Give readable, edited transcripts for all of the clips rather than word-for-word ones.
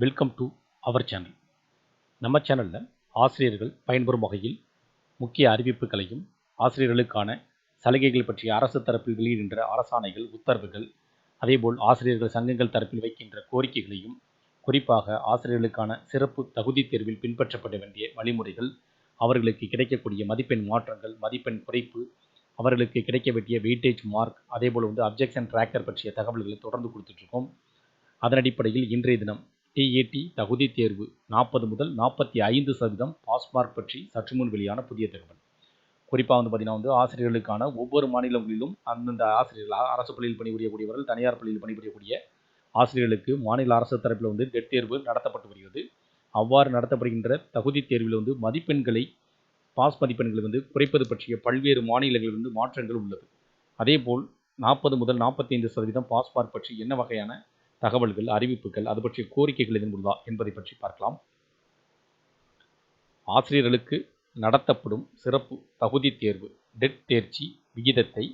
Welcome to our channel. நம்ம சேனலில் ஆசிரியர்கள் பயன்பெறும் வகையில் முக்கிய அறிவிப்புகளையும் ஆசிரியர்களுக்கான சலுகைகள் பற்றிய அரசு தரப்பில் வெளியிடுகின்ற அரசாணைகள், உத்தரவுகள், அதேபோல் ஆசிரியர்கள் சங்கங்கள் தரப்பில் வைக்கின்ற கோரிக்கைகளையும், குறிப்பாக ஆசிரியர்களுக்கான சிறப்பு தகுதி தேர்வில் பின்பற்றப்பட வேண்டிய வழிமுறைகள், அவர்களுக்கு கிடைக்கக்கூடிய மதிப்பெண் மாற்றங்கள், மதிப்பெண் குறைப்பு, அவர்களுக்கு கிடைக்க வேண்டிய வெயிட்டேஜ் மார்க், அதேபோல் அப்ஜெக்ஷன் டிராக்கர் பற்றிய தகவல்களை தொடர்ந்து கொடுத்துட்ருக்கோம். அதன் அடிப்படையில் இன்றைய தினம் TET தகுதி தேர்வு 40 முதல் 45% பாஸ் மார்க் பற்றி சற்று முன் வெளியான புதிய தகவல். குறிப்பாக பார்த்தீங்கன்னா ஆசிரியர்களுக்கான ஒவ்வொரு மாநிலங்களிலும் அந்தந்த ஆசிரியர்கள், அரசு பள்ளியில் பணிபுரியக்கூடியவர்கள், தனியார் பள்ளியில் பணிபுரியக்கூடிய ஆசிரியர்களுக்கு மாநில அரசு தரப்பில் டெட் தேர்வு நடத்தப்பட்டு வருகிறது. அவ்வாறு நடத்தப்படுகின்ற தகுதி தேர்வில் மதிப்பெண்களை, பாஸ் மதிப்பெண்களை குறைப்பது பற்றிய பல்வேறு மாநிலங்களிலிருந்து மாற்றங்கள் உள்ளது. அதேபோல் 40 முதல் 45% பாஸ் மார்க் பற்றி என்ன வகையான தகவல்கள், அறிவிப்புகள், அது பற்றிய கோரிக்கைகள் எதுவும் உள்ளதா என்பதை பற்றி பார்க்கலாம். ஆசிரியர்களுக்கு நடத்தப்படும் சிறப்பு தகுதி தேர்வு டெட் தேர்ச்சி விகிதத்தை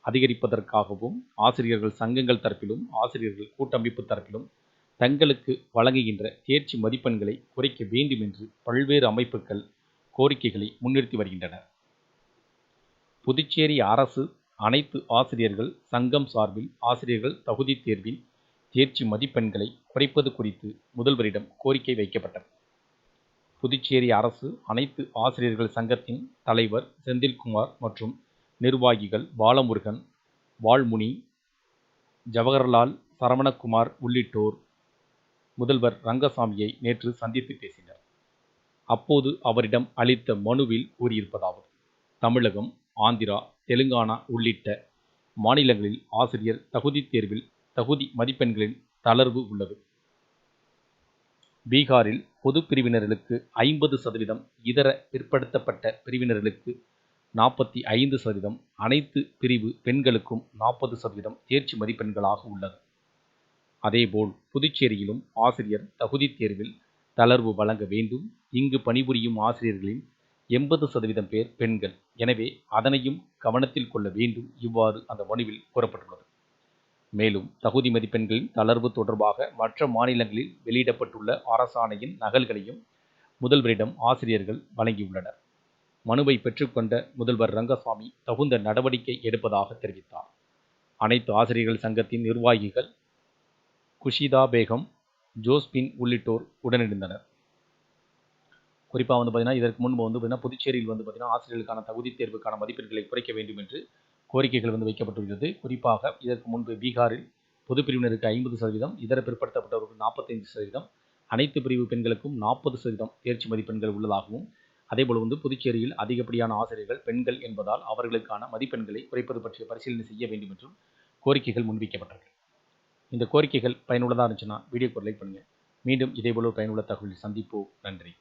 அதிகரிப்பதற்காகவும், ஆசிரியர்கள் சங்கங்கள் தரப்பிலும், ஆசிரியர்கள் கூட்டமைப்பு தரப்பிலும் தங்களுக்கு வழங்குகின்ற தேர்ச்சி மதிப்பெண்களை குறைக்க வேண்டும் என்று பல்வேறு அமைப்புகள் கோரிக்கைகளை முன்னிறுத்தி வருகின்றனர். புதுச்சேரி அரசு அனைத்து ஆசிரியர்கள் சங்கம் சார்பில் ஆசிரியர்கள் தகுதி தேர்வில் தேர்ச்சி மதிப்பெண்களை குறைப்பது குறித்து முதல்வரிடம் கோரிக்கை வைக்கப்பட்டது. புதுச்சேரி அரசு அனைத்து ஆசிரியர்கள் சங்கத்தின் தலைவர் செந்தில்குமார் மற்றும் நிர்வாகிகள் பாலமுருகன், வால்முனி, ஜவஹர்லால், சரவணகுமார் உள்ளிட்டோர் முதல்வர் ரங்கசாமியை நேற்று சந்தித்து பேசினர். அப்போது அவரிடம் அளித்த மனுவில் கூறியிருப்பதாவது: தமிழகம், ஆந்திரா, தெலுங்கானா உள்ளிட்ட மாநிலங்களில் ஆசிரியர் தகுதி தேர்வில் தகுதி மதிப்பெண்களின் தளர்வு உள்ளது. பீகாரில் பொது பிரிவினர்களுக்கு 50%, இதர பிற்படுத்தப்பட்ட பிரிவினர்களுக்கு 45%, அனைத்து பிரிவு பெண்களுக்கும் 40% தேர்ச்சி மதிப்பெண்களாக உள்ளது. அதேபோல் புதுச்சேரியிலும் ஆசிரியர் தகுதி தேர்வில் தளர்வு வழங்க வேண்டும். இங்கு பணிபுரியும் ஆசிரியர்களின் 80% பேர் பெண்கள். எனவே அதனையும் கவனத்தில் கொள்ள வேண்டும். இவ்வாறு அந்த மனுவில் கூறப்பட்டுள்ளது. மேலும் தகுதி மதிப்பெண்களின் தளர்வு தொடர்பாக மற்ற மாநிலங்களில் வெளியிடப்பட்டுள்ள அரசாணையின் நகல்களையும் முதல்வரிடம் ஆசிரியர்கள் வழங்கியுள்ளனர். மனுவை பெற்றுக்கொண்ட முதல்வர் ரங்கசாமி தகுந்த நடவடிக்கை எடுப்பதாக தெரிவித்தார். அனைத்து ஆசிரியர்கள் சங்கத்தின் நிர்வாகிகள் குஷிதா பேகம், ஜோஸ்பின் உள்ளிட்டோர் உடனிருந்தனர். குறிப்பாக பார்த்தீங்கன்னா இதற்கு முன்பு புதுச்சேரியில் பார்த்தீங்கன்னா ஆசிரியர்களுக்கான தகுதி தேர்வுக்கான மதிப்பெண்களை குறைக்க வேண்டும் என்று கோரிக்கைகள் வைக்கப்பட்டுள்ளது. குறிப்பாக இதற்கு முன்பு பீகாரில் பொது பிரிவினருக்கு 50%, இதர பிற்படுத்தப்பட்டவர்களுக்கு 45%, அனைத்து பிரிவு பெண்களுக்கும் 40% தேர்ச்சி மதிப்பெண்கள் உள்ளதாகவும், அதேபோல் புதுச்சேரியில் அதிகப்படியான ஆசிரியர்கள் பெண்கள் என்பதால் அவர்களுக்கான மதிப்பெண்களை குறைப்பது பற்றிய பரிசீலனை செய்ய வேண்டும் என்றும் கோரிக்கைகள் முன்வைக்கப்பட்டது. இந்த கோரிக்கைகள் பயனுள்ளதாக இருந்துச்சுன்னா வீடியோக்கு லைக் பண்ணுங்கள். மீண்டும் இதேபோல பயனுள்ள தகவலில் சந்திப்போம். நன்றி.